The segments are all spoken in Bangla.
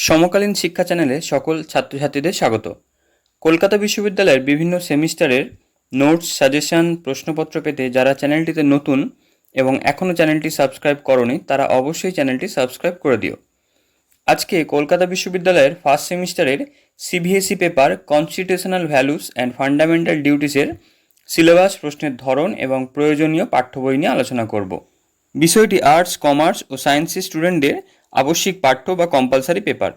সমকালীন শিক্ষা চ্যানেলে সকল ছাত্রছাত্রীদের স্বাগত। কলকাতা বিশ্ববিদ্যালয়ের বিভিন্ন সেমিস্টারের নোটস, সাজেশন, প্রশ্নপত্র পেতে যারা চ্যানেলটিতে নতুন এবং এখনও চ্যানেলটি সাবস্ক্রাইব করোনি তারা অবশ্যই চ্যানেলটি সাবস্ক্রাইব করে দিও। আজকে কলকাতা বিশ্ববিদ্যালয়ের ফার্স্ট সেমিস্টারের CBSE paper constitutional values and fundamental ডিউটিসের সিলেবাস, প্রশ্নের ধরন এবং প্রয়োজনীয় পাঠ্য বই নিয়ে আলোচনা করব। বিষয়টি আর্টস, কমার্স ও সায়েন্সের স্টুডেন্টদের আবশ্যিক পাঠ্য বা কম্পালসারি পেপার।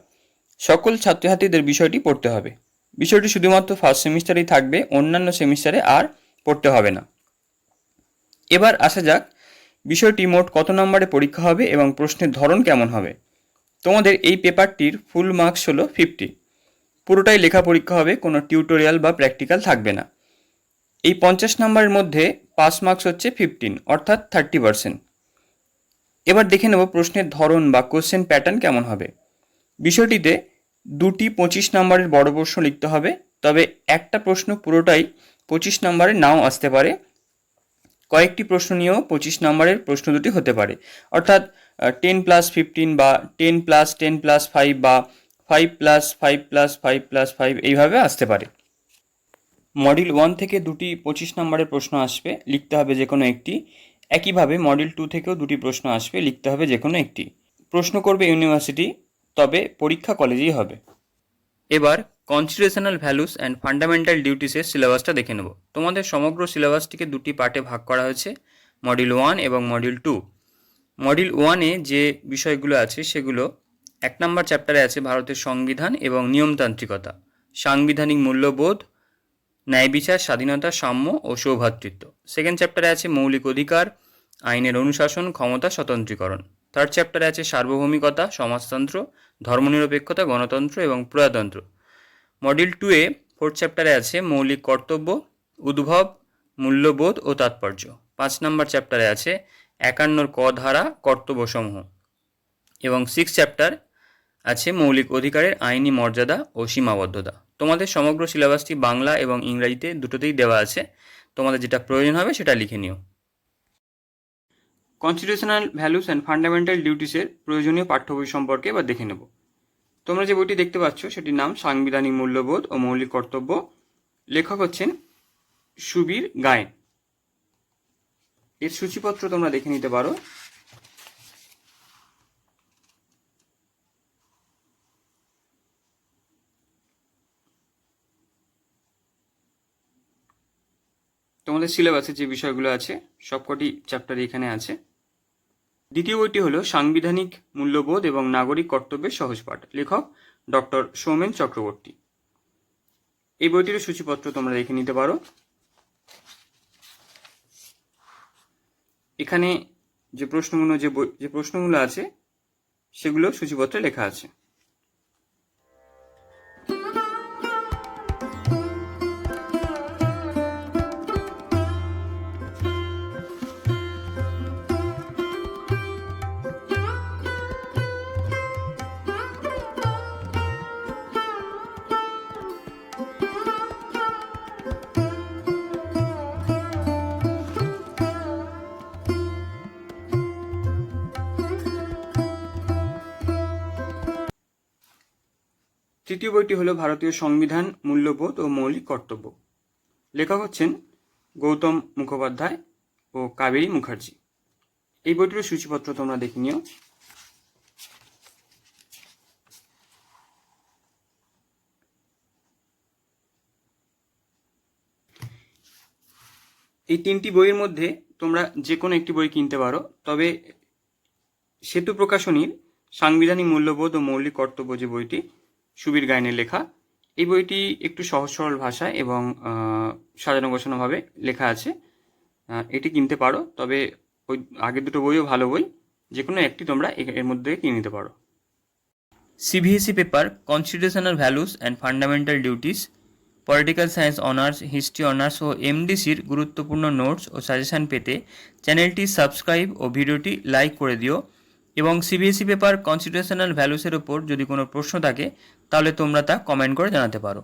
সকল ছাত্রছাত্রীদের বিষয়টি পড়তে হবে। বিষয়টি শুধুমাত্র ফার্স্ট সেমিস্টারেই থাকবে, অন্যান্য সেমিস্টারে আর পড়তে হবে না। এবার আসা যাক বিষয়টি মোট কত নম্বরে পরীক্ষা হবে এবং প্রশ্নের ধরন কেমন হবে। তোমাদের এই পেপারটির ফুল মার্কস হলো 50। পুরোটাই লেখা পরীক্ষা হবে, কোনো টিউটোরিয়াল বা প্র্যাকটিক্যাল থাকবে না। এই 50 নম্বরের মধ্যে পাস মার্কস হচ্ছে 15, অর্থাৎ 30%। এবার দেখে নেব প্রশ্নের ধরন বা কোশ্চেন প্যাটার্ন কেমন হবে। বিষয়টিতে দুটি 25 নম্বরের বড় প্রশ্ন লিখতে হবে, তবে একটা প্রশ্ন পুরোটাই 25 নম্বরে নাও আসতে পারে। কয়েকটি প্রশ্ন নিয়েও 25 নম্বরের প্রশ্ন দুটি হতে পারে, অর্থাৎ 10+15 বা 10+10+5 বা 5+5+5+5 এইভাবে আসতে পারে। মডিউল 1 থেকে দুটি 25 নম্বরের প্রশ্ন আসবে, লিখতে হবে যে কোনো একটি। একইভাবে মডিউল 2 থেকেও দুটি প্রশ্ন আসবে, লিখতে হবে যে কোনো একটি। প্রশ্ন করবে ইউনিভার্সিটি, তবে পরীক্ষা কলেজেই হবে। এবার কনস্টিটিউশনাল ভ্যালুস অ্যান্ড ফান্ডামেন্টাল ডিউটিসের সিলেবাসটা দেখে নেব। তোমাদের সমগ্র সিলেবাসটিকে দুটি পার্টে ভাগ করা হয়েছে, মডিউল 1 এবং মডিউল 2। মডিউল 1-এ যে বিষয়গুলো আছে সেগুলো: 1 নম্বর চ্যাপ্টারে আছে ভারতের সংবিধান এবং নিয়মতান্ত্রিকতা, সাংবিধানিক মূল্যবোধ, ন্যায় বিচার, স্বাধীনতা, সাম্য ও সৌভ্রাতৃত্ব। সেকেন্ড চ্যাপ্টারে আছে মৌলিক অধিকার, আইনের অনুশাসন, ক্ষমতা, স্বতন্ত্রীকরণ। থার্ড চ্যাপ্টারে আছে সার্বভৌমিকতা, সমাজতন্ত্র, ধর্মনিরপেক্ষতা, গণতন্ত্র এবং প্রজাতন্ত্র। মডিউল 2-এ ফোর্থ চ্যাপ্টারে আছে মৌলিক কর্তব্য, উদ্ভব, মূল্যবোধ ও তাৎপর্য। 5 নম্বর চ্যাপ্টারে আছে 51 ক ধারা, কর্তব্যসমূহ। এবং 6 চ্যাপ্টার আছে মৌলিক অধিকারের আইনি মর্যাদা ও সীমাবদ্ধতা। তোমাদের সমগ্র সিলেবাসটি বাংলা এবং ইংরাজিতে দুটোতেই দেওয়া আছে, তোমাদের যেটা প্রয়োজন হবে সেটা লিখে নিও। কনস্টিটিউশনাল ভ্যালুস অ্যান্ড ফান্ডামেন্টাল ডিউটিসের প্রয়োজনীয় পাঠ্য বই সম্পর্কে এবার দেখে নেব। তোমরা যে বইটি দেখতে পাচ্ছ সেটির নাম সাংবিধানিক মূল্যবোধ ও মৌলিক কর্তব্য। লেখক হচ্ছেন সুবীর গায়েন। এর সূচিপত্র তোমরা দেখে নিতে পারো। তোমাদের সিলেবাসে যে বিষয়গুলো আছে সবকটি চ্যাপ্টার এখানে আছে। দ্বিতীয় বইটি হলো সাংবিধানিক মূল্যবোধ এবং নাগরিক কর্তব্যের সহজ পাঠ। লেখক ডক্টর সৌমেন চক্রবর্তী। এই বইটির সূচিপত্র তোমরা দেখে নিতে পারো। এখানে যে প্রশ্নগুলো আছে সেগুলো সূচিপত্রে লেখা আছে। তৃতীয় বইটি হলো ভারতীয় সংবিধান, মূল্যবোধ ও মৌলিক কর্তব্য। লেখক হচ্ছেন গৌতম মুখোপাধ্যায় ও কাবেরী মুখার্জি। এই বইটির সূচিপত্র তোমরা দেখে নিও। এই তিনটি বইয়ের মধ্যে তোমরা যে কোনো একটি বই কিনতে পারো, তবে সেতু প্রকাশনীর সাংবিধানিক মূল্যবোধ ও মৌলিক কর্তব্য যে বইটি সুবীর গায়েনের লেখা, এই বইটি একটু সহজ সরল ভাষায় এবং সাজানো গোছানোভাবে লেখা আছে। এটি কিনতে পারো, তবে ওই আগের দুটো বইও ভালো বই, যে কোনো একটি তোমরা এর মধ্যে কিনে নিতে পারো। CBSE paper constitutional values and fundamental duties, political science honours, history honours ও এমডিসির গুরুত্বপূর্ণ নোটস ও সাজেশান পেতে চ্যানেলটি সাবস্ক্রাইব ও ভিডিওটি লাইক করে দিও। এবং সিবিএসই পেপার কনস্টিটিউশনাল ভ্যালুসের ওপর যদি কোনো প্রশ্ন থাকে তাহলে তোমরা তা কমেন্ট করে জানাতে পারো।